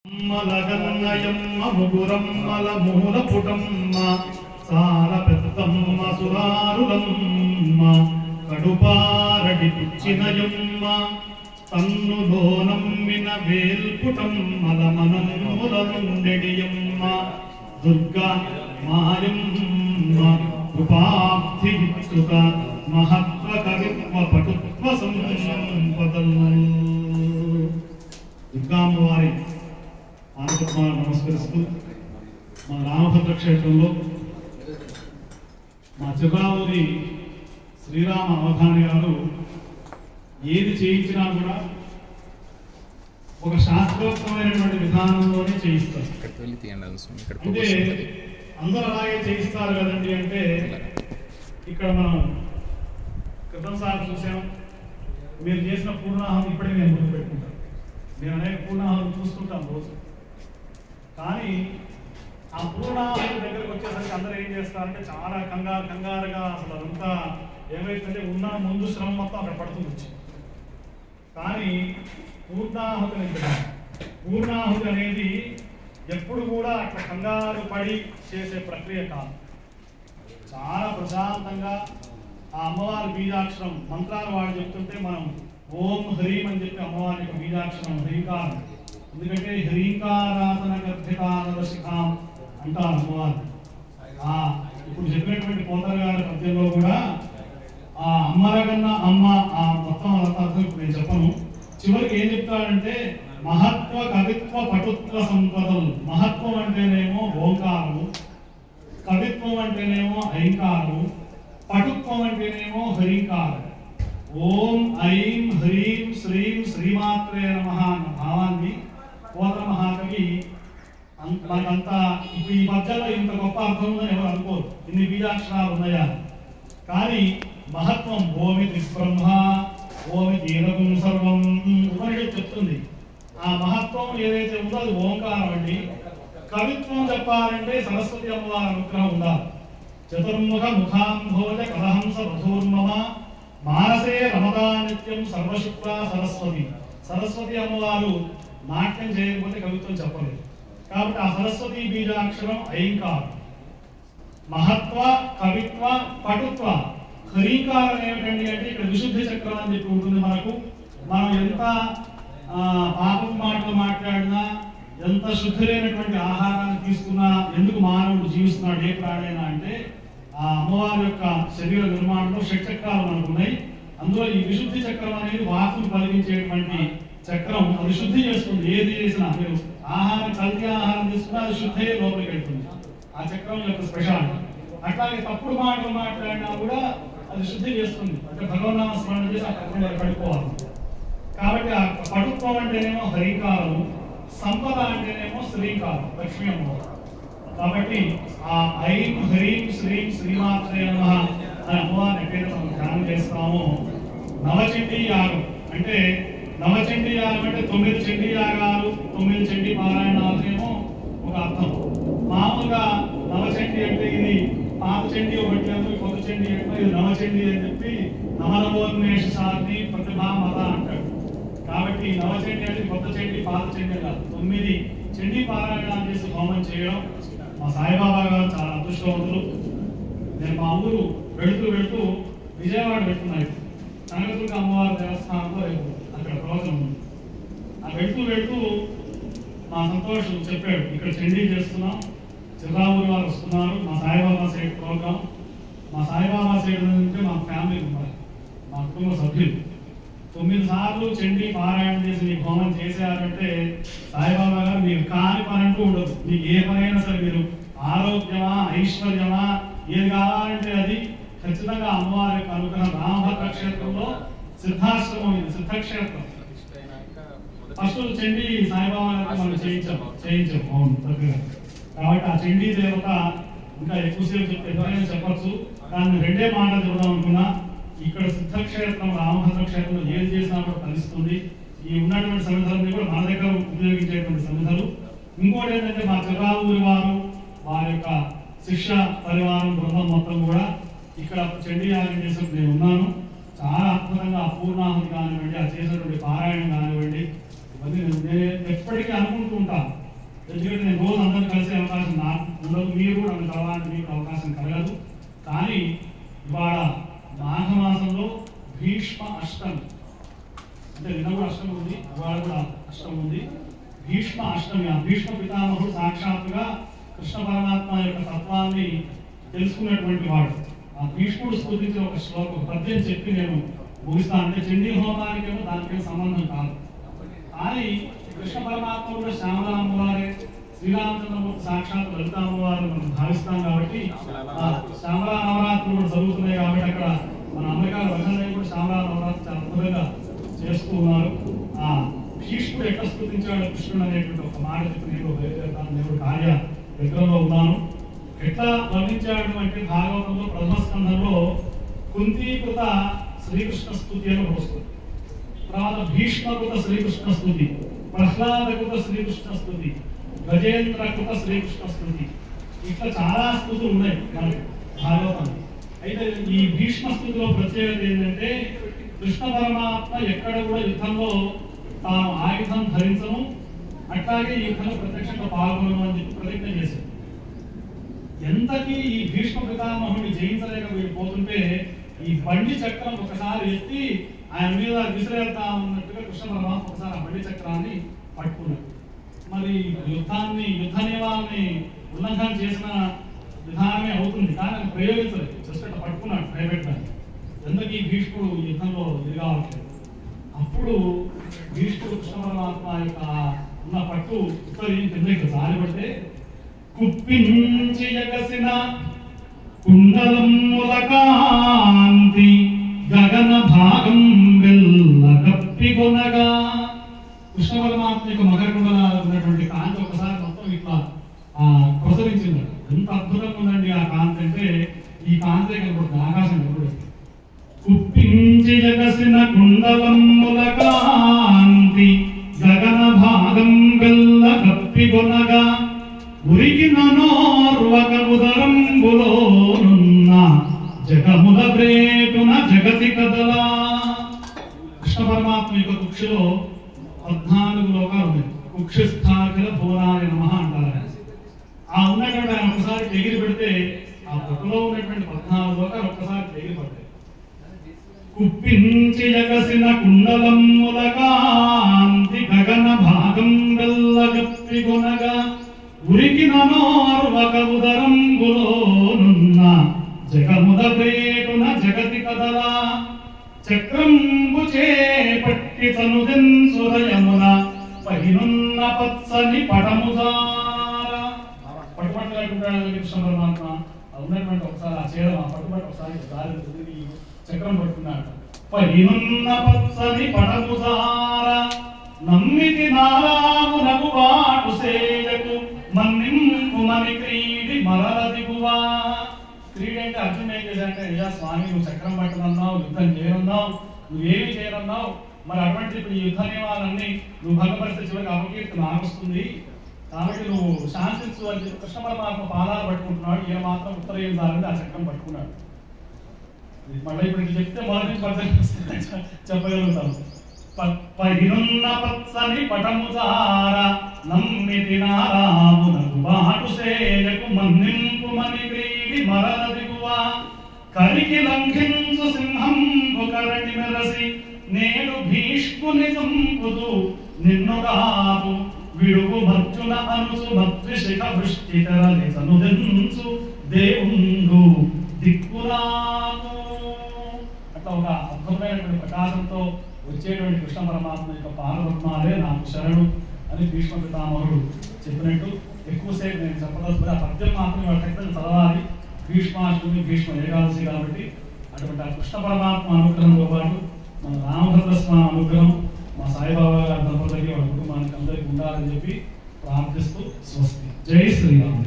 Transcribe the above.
మలగన్నయమ్మ ముగురమ్మల మూలపుటమ్మ సాల పెద్దమ్మ సురారులమ్మ కడుపారడి పుచ్చినయమ్మ తన్నులోనమ్మిన వేల్పుటమ్మల మనమ్ముల నుండెడియమ్మ దుర్గా మాయమ్మ ఉపాబ్ధి విచ్యుత మహత్వ కవిత్వ పటుత్వ సంపదల్ దుర్గామ్మవారి ఆనపద్మాలను నమస్కరిస్తూ మా రామభద్ర క్షేత్రంలో మా చిరావురి శ్రీరామ అవధాని గారు ఏది చేయించినా కూడా ఒక శాస్త్రోక్తమైనటువంటి విధానంలోనే చేయిస్తారు. అంటే అందరూ అలాగే చేయిస్తారు కదండి అంటే ఇక్కడ మనం క్రితం సార్ చూసాం. మీరు చేసిన పూర్ణాహం ఇప్పటికీ నేను గుర్తుపెట్టుకుంటాను. నేను అనేక పూర్ణాహం చూస్తుంటాను రోజు. కానీ ఆ పూర్ణాహుతి దగ్గరకు వచ్చేసరికి అందరూ ఏం చేస్తారంటే చాలా కంగారుగా అసలు అదంతా ఏమైతుందంటే ఉన్న ముందు శ్రమ మొత్తం అక్కడ పడుతుంది వచ్చి. కానీ పూర్ణాహుతి అనేది ఎప్పుడు కూడా అట్లా కంగారు పడి చేసే ప్రక్రియ కాదు. చాలా ప్రశాంతంగా ఆ అమ్మవారి బీజాక్షరం మంత్రాలు వాడు చెప్తుంటే మనం ఓం హ్రీం అని చెప్పి అమ్మవారి యొక్క బీజాక్షరం హ్రీంకారం. ఎందుకంటే హ్రీంకారాసన గర్భితానద శిఖాం అంటారు అమ్మవారు. ఇప్పుడు చెప్పినటువంటి పోతర గారి పద్యంలో కూడా ఆ అమ్మలగన్న అమ్మ ఆ మొత్తం అర్థం నేను చెప్పను. చివరికి ఏం చెప్తాడంటే మహత్వ కవిత్వ పటుత్వ సంపదలు. మహత్వం అంటేనేమో ఓంకారము, కవిత్వం అంటేనేమో ఐంకారము, పటుత్వం అంటేనేమో హ్రీంకారం. ఓం ఐం హ్రీం శ్రీం శ్రీమాత్రే నమః అన్న భావాన్ని పోతన మహాకవి మనకంతా ఇప్పుడు ఈ మధ్యలో ఇంత గొప్ప అర్థం ఉందని ఎవరు అనుకోరు. ఇన్ని బీజాక్షరాలు ఉన్నాయా. కానీ మహత్వం ఓమితి బ్రహ్మ ఓమితి ఏదగుం సర్వం ఉపనిషత్తు చెప్తుంది. ఆ మహత్వం ఏదైతే ఉందో అది ఓంకారం అండి. కవిత్వం చెప్పాలంటే సరస్వతి అమ్మవారి అనుగ్రహం ఉండాలి. చతుర్ముఖ ముఖాంభోజ కలహంస వధూర్మమ మానసే రమదా నిత్యం సర్వశుక్ల సరస్వతి. సరస్వతి అమ్మవారు నాట్యం చేయకపోతే కవిత్వం చెప్పలేదు. కాబట్టి ఆ సరస్వతి బీజాక్షరం ఐంకారం. మహత్వ కవిత్వ పటుత్వ. హ్రీంకారం ఏమిటండి అంటే ఇక్కడ విశుద్ధి చక్రం అని చెప్పి ఉంటుంది మనకు. మనం ఎంత పాపం మాటలు మాట్లాడినా, ఎంత శుద్ధి లేనటువంటి ఆహారాన్ని తీసుకున్నా, ఎందుకు మానవుడు జీవిస్తున్నాడు ఏ ప్రాణైనా అంటే ఆ అమ్మవారి యొక్క శరీర నిర్మాణంలో షట్చక్రాలు మనకు ఉన్నాయి. అందులో ఈ విశుద్ధి చక్రం అనేది వాకును కలిగించేటువంటి చక్రం. అది శుద్ధి చేస్తుంది. ఏది చేసినా మీరు ఆహారం కల్తీ ఆహారం తీసుకున్నా అది శుద్ధి లోపలికి వెళ్తుంది. ఆ చక్రం యొక్క స్పెషాలిటీ. అట్లాగే తప్పుడు మాటలు మాట్లాడినా కూడా అది శుద్ధి చేస్తుంది. అంటే భగవన్నామ స్మరణ చేసి ఆ చక్రంలో పడిపోవాలి. కాబట్టి ఆ పటుత్వం అంటేనేమో హ్రీంకారము, సంపద అంటేనేమో శ్రీకారం, లక్ష్మీ అమ్మవారు. కాబట్టి ఆ ఐం హ్రీం శ్రీం శ్రీమాత్రే నమః అనే అమ్మవారిని ఎక్కడైతే మనం ధ్యానం చేస్తామో నవచండీ యాగం అంటే నవచండీ యాగం అంటే 9 చండీ యాగాలు 9 చండీ పారాయణాలకేమో ఒక అర్థం. మామూలుగా నవచండీ అంటే ఇది పాత చండీ ఒకటి అంటే కొత్త చండీ అంటే ఇది నవచండీ అని చెప్పి నవనవోన్మేష సాధి ప్రతిభా మత అంటాడు. కాబట్టి నవచండీ అంటే కొత్త చండీ పాత చండీ కాదు. 9 చండీ పారాయణాలు చేసి హోమం చేయడం. మా సాయిబాబా గారు చాలా అదృష్టవంతులు. నేను మా ఊరు వెళుతూ విజయవాడ వెళ్తున్నాయి. కనకదుర్గ అమ్మవారి దేవస్థానంలో అక్కడ ప్రోగ్రాం ఉంది. ఆ వెళుతూ మా సంతోషం చెప్పాడు ఇక్కడ చండీ చేస్తున్నాం, చిరావురి వారు వస్తున్నారు, మా సాయిబాబా సైడ్ ప్రోగ్రాం. మా సాయిబాబా సైడ్ అంటే మా ఫ్యామిలీ ఉన్నారు, మా కుటుంబ సభ్యులు. 9 సార్లు చండీ పారాయణ చేసి మీకు హోమం చేశారంటే సాయిబాబా గారు మీరు కాని పని అంటూ ఉండదు. మీకు ఏ పనైనా సరే మీరు ఆరోగ్యమా ఐశ్వర్యమా ఏది కావాలంటే అది ఖచ్చితంగా అమ్మవారి యొక్క అనుగ్రహం. రామభద్ర క్షేత్రంలో సిద్ధాశ్రమం ఇది, సిద్ధక్షేత్రం. ఫస్ట్ చండీ సాయిబాబా గారికి మనం చేయించాం అవును దగ్గర. కాబట్టి ఆ చండీ దేవత ఇంకా ఎక్కువసేపు ఎవరైనా చెప్పచ్చు. దాన్ని 2 మాటలు చెబుదాం అనుకున్నా. ఇక్కడ సిద్ధక్షేత్రం రామభద్ర క్షేత్రంలో ఏది చేసినా కూడా ఫలిస్తుంది. ఈ ఉన్నటువంటి సన్నిధులన్నీ కూడా మన దగ్గర ఉపయోగించేటువంటి సన్నిధులు. ఇంకోటి ఏంటంటే మా చిరావురి వారు వారి యొక్క శిష్య పరివారం బృందం మొత్తం కూడా ఇక్కడ చండీ యాగం చేసినప్పుడు నేను ఉన్నాను. చాలా అద్భుతంగా పూర్ణాహుతి కానివ్వండి, ఆ చేసినటువంటి పారాయణం కానివ్వండి, ఇవన్నీ నేను ఎప్పటికీ అనుకుంటూ ఉంటాను. ఎందుకంటే నేను రోజు అందరిని కలిసే అవకాశం నాకు ఉండదు, మీరు కూడా నన్ను కలవాలని మీకు అవకాశం కలగదు. కానీ ఇవాళ మాఘమాసంలో భీష్మ అష్టమి, అంటే నిన్న కూడా అష్టమి ఉంది, ఇవాళ కూడా అష్టమి ఉంది. భీష్మ అష్టమి, ఆ భీష్మ పితామహుడు సాక్షాత్తుగా కృష్ణ పరమాత్మ యొక్క తత్వాన్ని తెలుసుకున్నటువంటి వాడు. ఆ భీష్ముడు స్ఫూర్తించిన ఒక శ్లోకం పద్యం చెప్పి నేను ముగిస్తాను. అంటే చండీ హోమానికేమో దానికేమో సంబంధం కాదు. కానీ కృష్ణ పరమాత్మ కూడా శ్యామల అమ్మవారే, శ్రీరామచంద్రమూర్తి సాక్షాత్ లలిత అమ్మవారు మనం భావిస్తాం కాబట్టి శ్యామల నవరాత్రులు కూడా జరుగుతున్నాయి. కాబట్టి అక్కడ మన అమెరికాలో వచనయ్య కూడా శ్యామల నవరాత్రి చాలా అద్భుతంగా చేస్తూ ఉన్నారు. ఆ భీష్ముడు ఎట్లా స్థుతించాడు కృష్ణుడు అనేటువంటి ఒక మాట చెప్పి నేను బయలుదేరుతాను. నేను కార్య దగ్గరలో ఉన్నాను. ఎట్లా వర్ణించాడు అంటే భాగవతంలో ప్రథమ స్కంధంలో కుంతీకృత శ్రీకృష్ణ స్తుతి అని వస్తుంది. తర్వాత భీష్మకృత శ్రీకృష్ణ స్తుతి, ప్రహ్లాదకృత శ్రీకృష్ణ స్తుతి, గజేంద్రకృత శ్రీకృష్ణ స్తుతి, ఇట్లా చాలా స్తుతులు ఉన్నాయి మనకి భాగవతం. అయితే ఈ భీష్మ స్తుతిలో ప్రత్యేకత ఏంటంటే కృష్ణ పరమాత్మ ఎక్కడ కూడా యుద్ధంలో తాను ఆయుధం ధరించను, అట్లాగే ఈ యుద్ధంలో ప్రత్యక్షంగా పాల్గొనను అని చెప్పి ప్రతిజ్ఞ చేశాడు. ఎంతకీ ఈ భీష్మ పితామహుడిని జయించలేకపోతుంటే ఈ బండి చక్రం ఒకసారి ఎత్తి ఆయన మీద విసిరేద్దామన్నట్టుగా కృష్ణ పరమాత్మ ఒకసారి ఆ బండి చక్రాన్ని పట్టుకున్నాడు. మరి యుద్ధ నియమాన్ని ఉల్లంఘన చేసిన విధానమే అవుతుంది, కానీ అది ప్రయోగించలేదు. జస్ట్ అట్లా పట్టుకున్నాడు భయపెట్టడానికి. ఎందుకు ఈ భీష్ముడు యుద్ధంలో తిరగావట్లేదు. అప్పుడు భీష్ముడు కృష్ణ పరమాత్మ యొక్క ఉన్న పట్టు కిందకి జారిపడితే కుప్పించి ఎగసిన కుండలముల కాంతి గగన భాగం వెళ్ళ కప్పికొనగా, కృష్ణ పరమాత్మ యొక్క మకర కుండలాలు ఉన్నటువంటి కాంతి ఒకసారి మొత్తం ఇట్లా ప్రసరించింది. ఎంత అద్భుతంగా ఉందండి ఆ కాంతి అంటే ఈ కాంతే కనబడుతుంది, ఆకాశం కనబడుతుంది. కుప్పించి ఎగసిన కుండలముల కాంతి గగన భాగం వెళ్ళ కప్పికొనగా, ఉరికినోర్వక ఉదరంబులోనున్న జగముల ప్రేటున జగతి కదలా. కృష్ణ పరమాత్మ యొక్క కుక్షిలో 14 లోకాలు ఉన్నాయి. కుక్షిస్థాఖిల భువనాయ నమః అంటారు. ఆ ఉన్నటువంటి ఆయన ఒకసారి ఎగిరి పెడితే ఆ పొట్టులో ఉన్నటువంటి 14 లోకాలు ఒక్కసారి ఎగిరి పడతాయి. కుప్పించి ఎగసిన కుండలముల కాంతి గగన భాగం వెళ్ళగప్పి కొనగా, ఉరికినోర్వక ఉదరంబులోనున్న జగముద ప్రేటున జగతి కదలా. చక్రంబు చేపట్టి తనుదెన్సురయమున పహినున్న పచ్చని పటముదార. పట్టుబట్టలేకుంటాడు కృష్ణ పరమాత్మ. ఉన్నటువంటి ఒకసారి ఆ చేయడం ఆ పట్టుబట్ట ఒకసారి దారి చక్రం పట్టుకున్నాడు. పహినున్న పచ్చని పటముదార నమ్మితి నారామునకు వాటు సేయకు మన్నింపు మని క్రీడి మరల దిగువా. క్రీడి అంటే అర్జున్ ఏం చేశాడంటే, అయ్యా స్వామి నువ్వు చక్రం పట్టనన్నావు, యుద్ధం చేయనున్నావు, నువ్వేమి చేయనున్నావు, మరి అటువంటి ఇప్పుడు ఈ యుద్ధ నియమాలన్నీ నువ్వు భంగపరిస్తే చివరికి అపకీర్తి నాకు వస్తుంది, కాబట్టి నువ్వు శాంతించు అని చెప్పి కృష్ణ పరమాత్మ పాదాలు పట్టుకుంటున్నాడు. ఈయన మాత్రం ఉత్తరయించాలని ఆ చక్రం పట్టుకున్నాడు. మళ్ళీ ఇప్పుడు చెప్తే మొదటి చెప్పగలుగుతాను. పహినున్న పచ్చని పటముదార నమ్మితి నారామునకు బాటు సేయకు మన్నింపు మని క్రీడి మరల దిగువా. కరికి లంఘించు సింహంబు కరణి మెరసి నేడు భీష్ముని చంపుదు నిన్నుగాదు విడుగు భర్జున అనుసు భద్రిశిఖ వృష్టి తెరలి చనుదెంచు దేవుండు దిక్కురాము. అట్లా ఒక అద్భుతమైనటువంటి ప్రకాశంతో వచ్చేటువంటి కృష్ణ పరమాత్మ యొక్క పాదపద్మాలే నాకు శరణు అని భీష్మ పితామహుడు చెప్పినట్టు ఎక్కువసేపు నేను చెప్పదలుచుకుని ఆ పద్యం మాత్రం వాళ్ళ చక్కని చదవాలి. భీష్మాష్టమి భీష్మ ఏకాదశి కాబట్టి అటువంటి ఆ కృష్ణ పరమాత్మ అనుగ్రహంతో పాటు మన రామభద్ర స్వామి అనుగ్రహం మా సాయిబాబా గారి దంపతులకి వాళ్ళ కుటుంబానికి అందరికీ ఉండాలని చెప్పి ప్రార్థిస్తూ స్వస్తి. జై శ్రీరామ్.